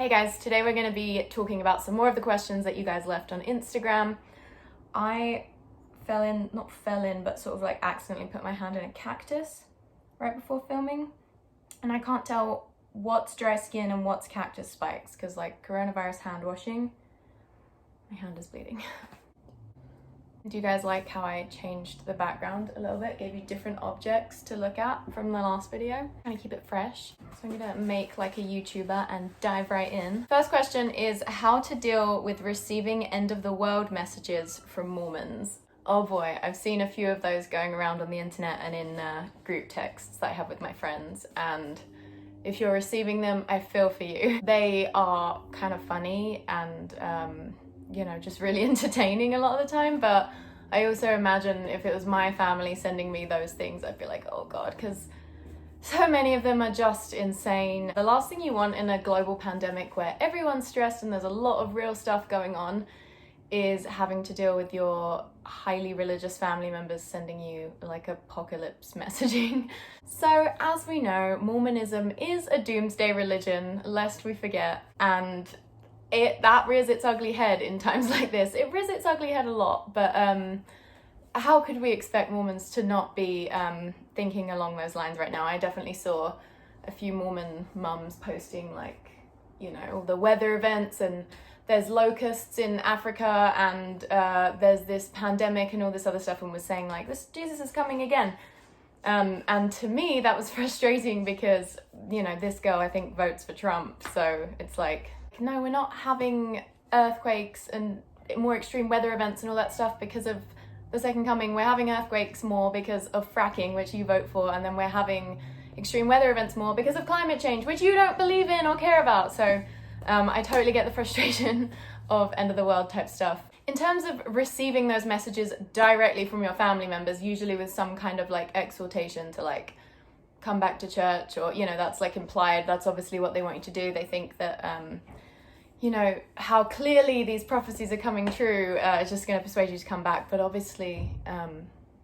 Hey guys, today we're going to be talking about some more of the questions that you guys left on Instagram. I but sort of like accidentally put my hand in a cactus right before filming. And I can't tell what's dry skin and what's cactus spikes because like coronavirus hand washing, my hand is bleeding. Do you guys like how I changed the background a little bit? Gave you different objects to look at from the last video. Trying to keep it fresh. So I'm gonna make like a YouTuber and dive right in. First question is how to deal with receiving end of the world messages from Mormons. Oh boy, I've seen a few of those going around on the internet and in group texts that I have with my friends, and if you're receiving them, I feel for you. They are kind of funny and you know, just really entertaining a lot of the time, but I also imagine if it was my family sending me those things, I'd be like, oh God, because so many of them are just insane. The last thing you want in a global pandemic where everyone's stressed and there's a lot of real stuff going on is having to deal with your highly religious family members sending you like apocalypse messaging. So as we know, Mormonism is a doomsday religion, lest we forget, and that rears its ugly head in times like this. It rears its ugly head a lot, but how could we expect Mormons to not be thinking along those lines right now? I definitely saw a few Mormon mums posting like, you know, all the weather events and there's locusts in Africa and there's this pandemic and all this other stuff, and was saying like, this Jesus is coming again. And to me, that was frustrating because, you know, this girl I think votes for Trump, so it's like, no, we're not having earthquakes and more extreme weather events and all that stuff because of the second coming. We're having earthquakes more because of fracking, which you vote for, and then we're having extreme weather events more because of climate change, which you don't believe in or care about. So I totally get the frustration of end of the world type stuff. In terms of receiving those messages directly from your family members, usually with some kind of like exhortation to like come back to church, or, you know, that's like implied, that's obviously what they want you to do. They think that you know, how clearly these prophecies are coming true is just going to persuade you to come back. But obviously,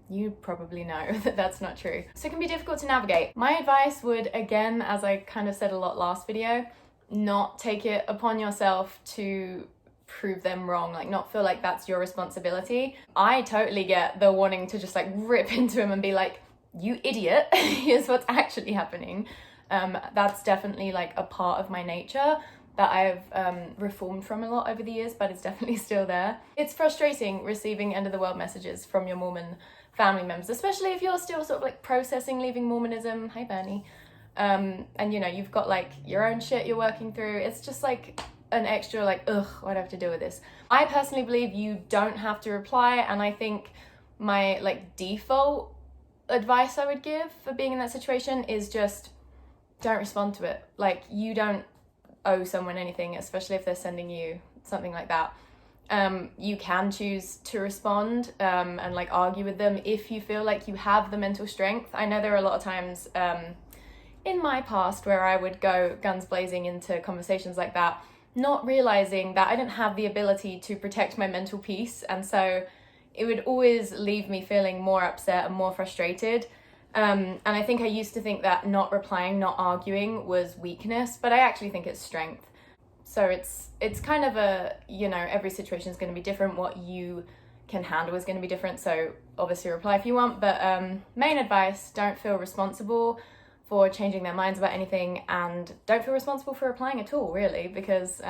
you probably know that that's not true. So it can be difficult to navigate. My advice would, again, as I kind of said a lot last video, not take it upon yourself to prove them wrong, like not feel like that's your responsibility. I totally get the wanting to just like rip into him and be like, you idiot, here's what's actually happening. That's definitely like a part of my nature that I've reformed from a lot over the years, but it's definitely still there. It's frustrating receiving end of the world messages from your Mormon family members, especially if you're still sort of like processing leaving Mormonism. Hi, Bernie. And you know, you've got like your own shit you're working through. It's just like an extra like, ugh, why'd I have to deal with this? I personally believe you don't have to reply, and I think my like default advice I would give for being in that situation is just don't respond to it. Like, you don't owe someone anything, especially if they're sending you something like that. You can choose to respond and like argue with them if you feel like you have the mental strength. I know there are a lot of times in my past where I would go guns blazing into conversations like that, not realizing that I didn't have the ability to protect my mental peace, and so it would always leave me feeling more upset and more frustrated. And I think I used to think that not replying, not arguing was weakness, but I actually think it's strength. So it's kind of a, you know, every situation is going to be different. What you can handle is going to be different. So obviously reply if you want, but main advice, don't feel responsible for changing their minds about anything, and don't feel responsible for replying at all, really, because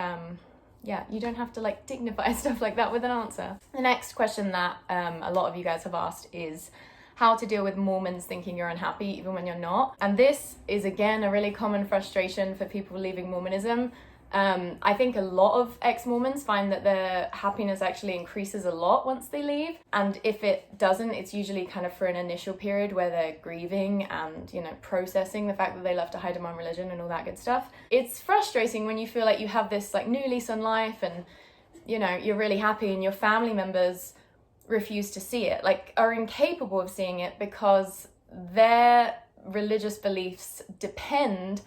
yeah, you don't have to like dignify stuff like that with an answer. The next question that a lot of you guys have asked is how to deal with Mormons thinking you're unhappy even when you're not. And this is, again, a really common frustration for people leaving Mormonism. I think a lot of ex-Mormons find that their happiness actually increases a lot once they leave. And if it doesn't, it's usually kind of for an initial period where they're grieving and, you know, processing the fact that they left a high-demand religion and all that good stuff. It's frustrating when you feel like you have this like new lease on life and, you know, you're really happy and your family members refuse to see it, like are incapable of seeing it because their religious beliefs depend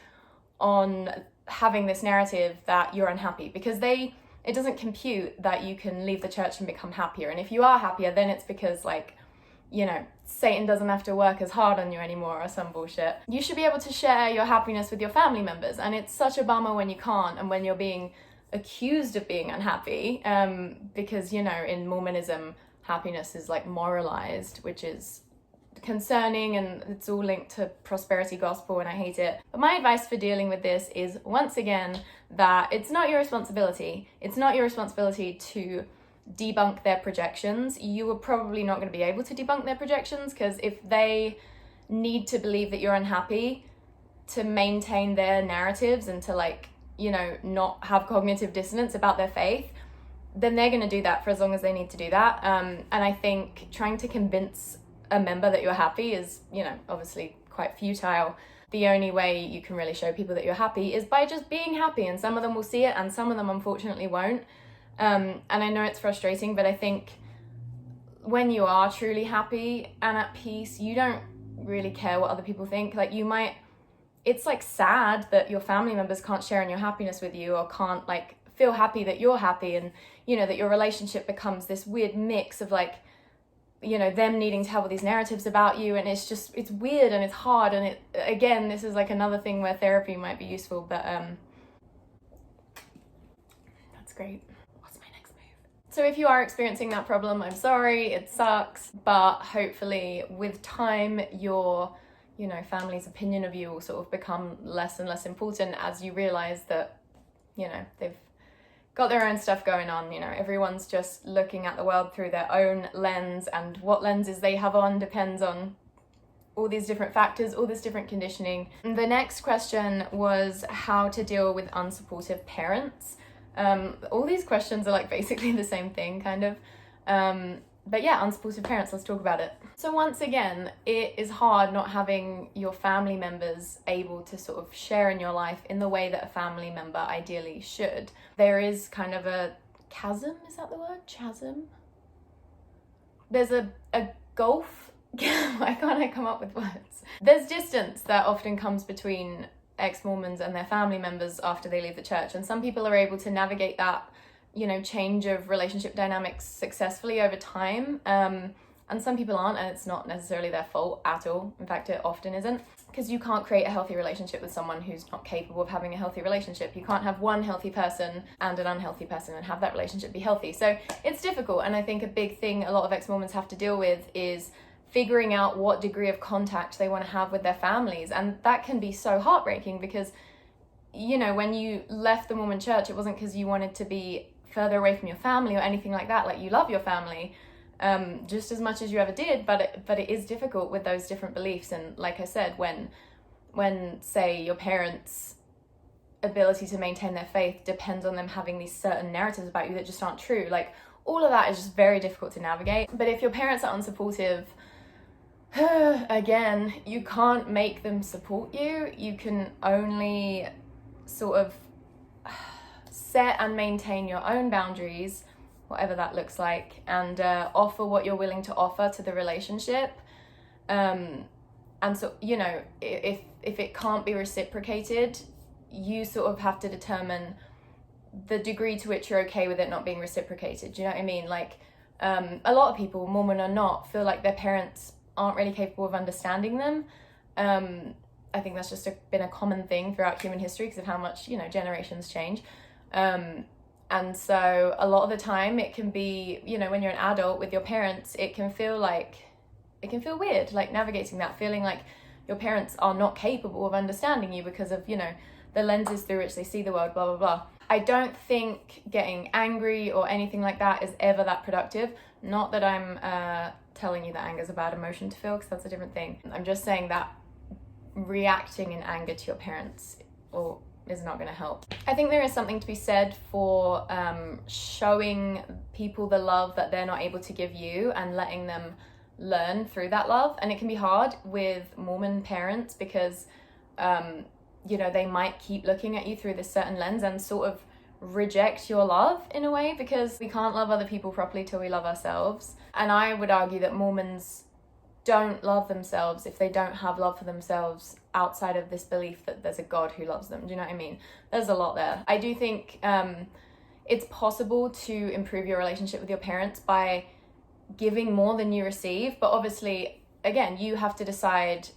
on having this narrative that you're unhappy, because it doesn't compute that you can leave the church and become happier. And if you are happier, then it's because like Satan doesn't have to work as hard on you anymore or some bullshit. You should be able to share your happiness with your family members, and it's such a bummer when you can't and when you're being accused of being unhappy, because, in Mormonism, happiness is like moralized, which is concerning, and it's all linked to prosperity gospel, and I hate it. But my advice for dealing with this is, once again, that it's not your responsibility. It's not your responsibility to debunk their projections. You are probably not going to be able to debunk their projections, because if they need to believe that you're unhappy to maintain their narratives and to not have cognitive dissonance about their faith, then they're going to do that for as long as they need to do that. And I think trying to convince a member that you're happy is, obviously quite futile. The only way you can really show people that you're happy is by just being happy, and some of them will see it and some of them unfortunately won't. And I know it's frustrating, but I think when you are truly happy and at peace, you don't really care what other people think. It's sad that your family members can't share in your happiness with you, or can't feel happy that you're happy, and that your relationship becomes this weird mix of them needing to have all these narratives about you, and it's weird and it's hard, and this is another thing where therapy might be useful, but that's great. So if you are experiencing that problem, I'm sorry, it sucks, but hopefully with time, your, family's opinion of you will sort of become less and less important as you realize that, they've got their own stuff going on. Everyone's just looking at the world through their own lens, and what lenses they have on depends on all these different factors, all this different conditioning. The next question was how to deal with unsupportive parents. All these questions are basically the same thing, kind of. But yeah, unsupportive parents, let's talk about it. So once again, it is hard not having your family members able to sort of share in your life in the way that a family member ideally should. There is kind of a chasm, is that the word? Chasm? There's a gulf. Why can't I come up with words? There's distance that often comes between ex-Mormons and their family members after they leave the church, and some people are able to navigate that change of relationship dynamics successfully over time, and some people aren't, and it's not necessarily their fault at all. In fact, it often isn't, because you can't create a healthy relationship with someone who's not capable of having a healthy relationship. You can't have one healthy person and an unhealthy person and have that relationship be healthy. So it's difficult, and I think a big thing a lot of ex-Mormons have to deal with is figuring out what degree of contact they want to have with their families. And that can be so heartbreaking, because when you left the Mormon church, it wasn't because you wanted to be further away from your family or anything like that. You love your family just as much as you ever did, but it is difficult with those different beliefs. And like I said, when say your parents' ability to maintain their faith depends on them having these certain narratives about you that just aren't true, all of that is just very difficult to navigate. But if your parents are unsupportive, again, you can't make them support you. You can only sort of set and maintain your own boundaries, whatever that looks like, and offer what you're willing to offer to the relationship. And so, if it can't be reciprocated, you sort of have to determine the degree to which you're okay with it not being reciprocated. Do you know what I mean? A lot of people, Mormon or not, feel like their parents aren't really capable of understanding them. I think that's just been a common thing throughout human history because of how much, generations change. And so a lot of the time it can be, when you're an adult with your parents, it can feel weird, navigating that, feeling like your parents are not capable of understanding you because of, the lenses through which they see the world, blah, blah, blah. I don't think getting angry or anything like that is ever that productive. Not that I'm telling you that anger is a bad emotion to feel, because that's a different thing. I'm just saying that reacting in anger to your parents is not going to help. I think there is something to be said for showing people the love that they're not able to give you and letting them learn through that love. And it can be hard with Mormon parents because they might keep looking at you through this certain lens and sort of reject your love in a way, because we can't love other people properly till we love ourselves. And I would argue that Mormons don't love themselves if they don't have love for themselves outside of this belief that there's a God who loves them. Do you know what I mean? There's a lot there. I do think it's possible to improve your relationship with your parents by giving more than you receive, but obviously, again, you have to decide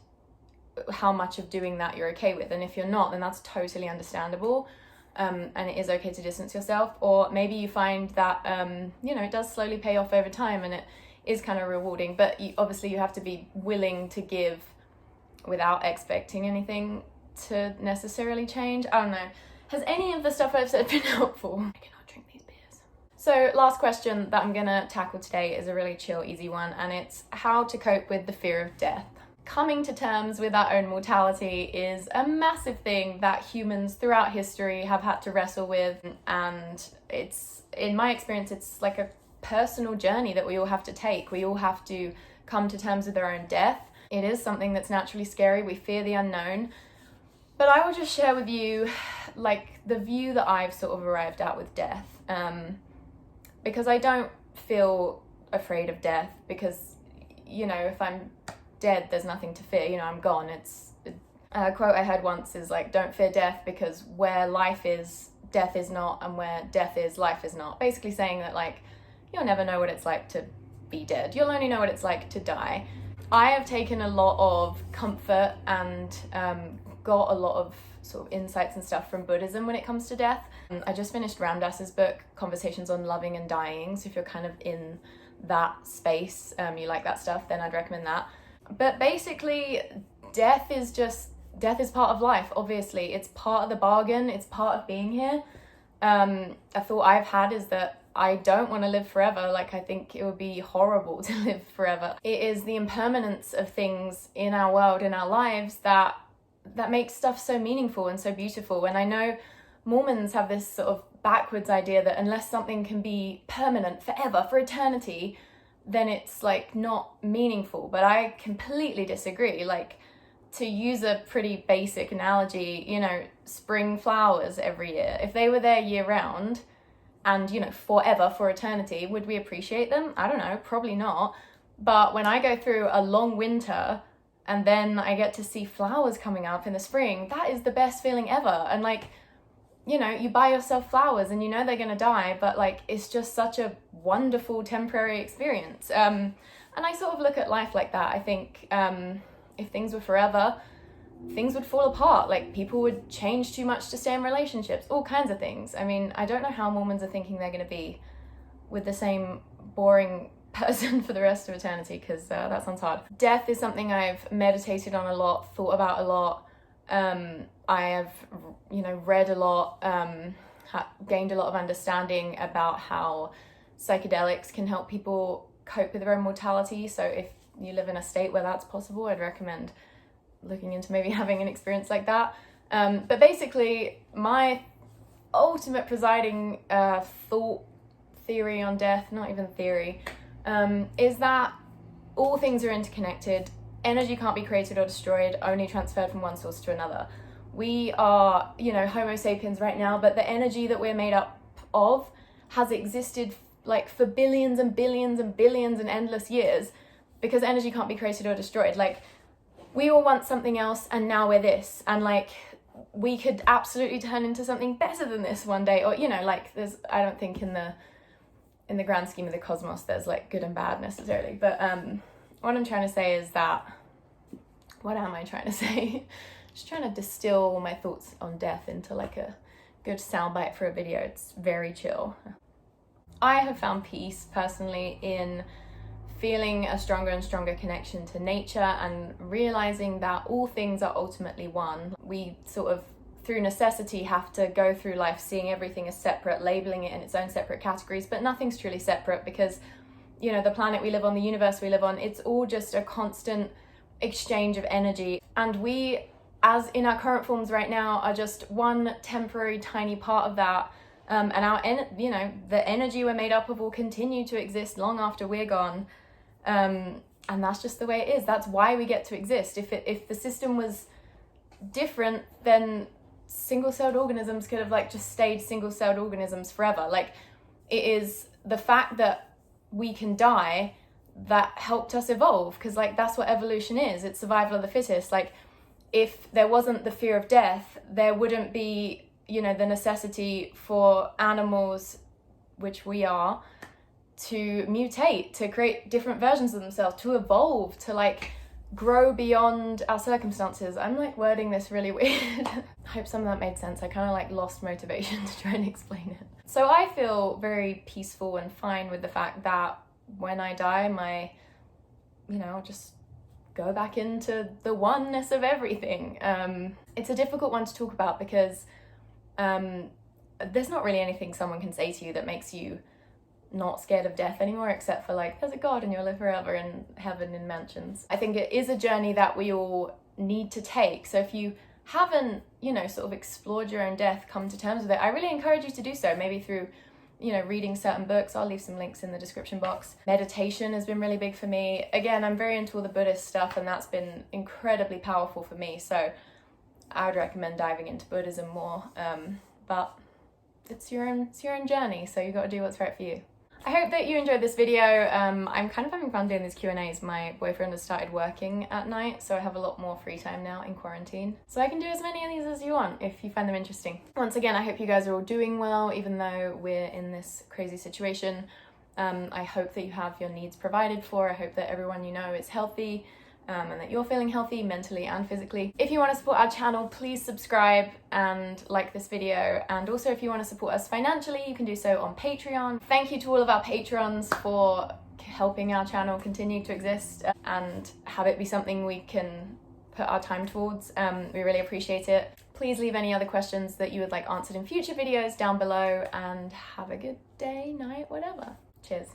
how much of doing that you're okay with, and if you're not, then that's totally understandable. And it is okay to distance yourself, or maybe you find that it does slowly pay off over time and it is kind of rewarding, but obviously you have to be willing to give without expecting anything to necessarily change. I don't know, has any of the stuff I've said been helpful? I cannot drink these beers. So last question that I'm gonna tackle today is a really chill, easy one, and it's how to cope with the fear of death. Coming to terms with our own mortality is a massive thing that humans throughout history have had to wrestle with, and it's, in my experience, it's like a personal journey that we all have to take. We all have to come to terms with our own death. It is something that's naturally scary. We fear the unknown. But I will just share with you like the view that I've sort of arrived at with death, because I don't feel afraid of death, because if I'm dead, there's nothing to fear. I'm gone. It's a quote I heard once is like, don't fear death, because where life is, death is not, and where death is, life is not. Basically saying that like you'll never know what it's like to be dead. You'll only know what it's like to die. I have taken a lot of comfort and got a lot of sort of insights and stuff from Buddhism when it comes to death. I just finished Ram Dass's book, Conversations on Loving and Dying, so if you're kind of in that space, you like that stuff, then I'd recommend that. But basically, death is part of life, obviously. It's part of the bargain, it's part of being here. A thought I've had is that I don't want to live forever. Like, I think it would be horrible to live forever. It is the impermanence of things in our world, in our lives, that makes stuff so meaningful and so beautiful. And I know Mormons have this sort of backwards idea that unless something can be permanent forever, for eternity, then it's like not meaningful. But I completely disagree. Like, to use a pretty basic analogy, spring flowers every year, if they were there year round and forever, for eternity, would we appreciate them? I don't know, probably not. But when I go through a long winter and then I get to see flowers coming up in the spring, that is the best feeling ever. And like, you buy yourself flowers and they're gonna die, but like, it's just such a wonderful temporary experience. And I sort of look at life like that. I think if things were forever, things would fall apart. Like, people would change too much to stay in relationships, all kinds of things. I mean, I don't know how Mormons are thinking they're gonna be with the same boring person for the rest of eternity, because that sounds hard. Death is something I've meditated on a lot, thought about a lot. I have, read a lot, gained a lot of understanding about how psychedelics can help people cope with their own mortality. So if you live in a state where that's possible, I'd recommend looking into maybe having an experience like that. But basically, my ultimate presiding thought theory on death, not even theory, is that all things are interconnected. Energy can't be created or destroyed, only transferred from one source to another. We are, Homo sapiens right now, but the energy that we're made up of has existed like for billions and billions and billions and endless years, because energy can't be created or destroyed. Like, we were once something else and now we're this, and like, we could absolutely turn into something better than this one day, or there's, I don't think in the grand scheme of the cosmos there's like good and bad necessarily, but what I'm trying to say is that, what am I trying to say? Just trying to distill my thoughts on death into like a good soundbite for a video. It's very chill. I have found peace personally in feeling a stronger and stronger connection to nature and realizing that all things are ultimately one. We sort of, through necessity, have to go through life seeing everything as separate, labeling it in its own separate categories, but nothing's truly separate, because the planet we live on, the universe we live on, it's all just a constant exchange of energy. And we, as in our current forms right now, are just one temporary tiny part of that. And our, the energy we're made up of will continue to exist long after we're gone. And that's just the way it is. That's why we get to exist. If the system was different, then single-celled organisms could have like just stayed single-celled organisms forever. Like, it is the fact that we can die that helped us evolve, because like, that's what evolution is. It's survival of the fittest. Like, if there wasn't the fear of death, there wouldn't be the necessity for animals, which we are, to mutate, to create different versions of themselves, to evolve, to like grow beyond our circumstances. I'm like wording this really weird. I hope some of that made sense. I kind of like lost motivation to try and explain it. So I feel very peaceful and fine with the fact that when I die, I'll just go back into the oneness of everything. It's a difficult one to talk about because there's not really anything someone can say to you that makes you not scared of death anymore, except for like, there's a God and you'll live forever in heaven in mansions. I think it is a journey that we all need to take. So if you haven't, sort of explored your own death, come to terms with it, I really encourage you to do so, maybe through, reading certain books. I'll leave some links in the description box. Meditation has been really big for me. Again, I'm very into all the Buddhist stuff, and that's been incredibly powerful for me. So I would recommend diving into Buddhism more. But it's your own journey, so you got to do what's right for you. I hope that you enjoyed this video. I'm kind of having fun doing these Q&As. My boyfriend has started working at night, so I have a lot more free time now in quarantine. So I can do as many of these as you want if you find them interesting. Once again, I hope you guys are all doing well, even though we're in this crazy situation. I hope that you have your needs provided for. I hope that everyone you know is healthy, and that you're feeling healthy mentally and physically. If you want to support our channel, please subscribe and like this video. And also if you want to support us financially, you can do so on Patreon. Thank you to all of our patrons for helping our channel continue to exist and have it be something we can put our time towards. We really appreciate it. Please leave any other questions that you would like answered in future videos down below, and have a good day, night, whatever. Cheers.